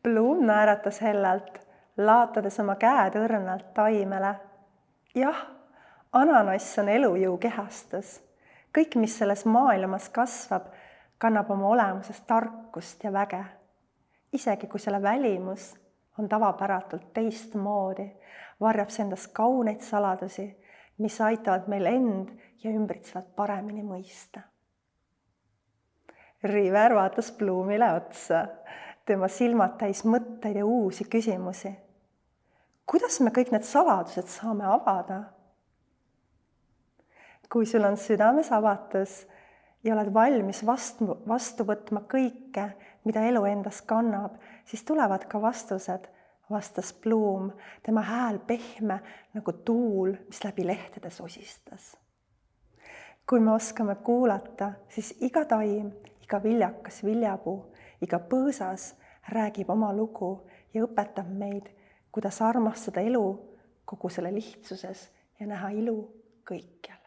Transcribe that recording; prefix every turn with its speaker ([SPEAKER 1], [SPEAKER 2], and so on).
[SPEAKER 1] Pluum naeratas hellalt, laatades oma käed õrnalt taimele. Jah, ananass on elujõu kehastus. Kõik, mis selles maailmas kasvab, kannab oma olemuses tarkust ja väge. Isegi kui selle välimus on tavapäratult teistmoodi, varjab see endas kauneid saladusi, mis aitavad meil end ja ümbritsevat paremini mõista. River vaatas Pluumile otsa. Tema silmad täis mõtteid ja uusi küsimusi. Kuidas me kõik need saladused saame avada? Kui sul on südames avatus ja oled valmis vastu võtma kõike, mida elu endas kannab, siis tulevad ka vastused, vastas Pluum, tema hääl pehme nagu tuul, mis läbi lehtede sosistas. Kui me oskame kuulata, siis iga taim, iga viljakas viljapuu, iga põõsas räägib oma lugu ja õpetab meid, kuidas armastada elu kogu selle lihtsuses ja näha ilu kõikjal.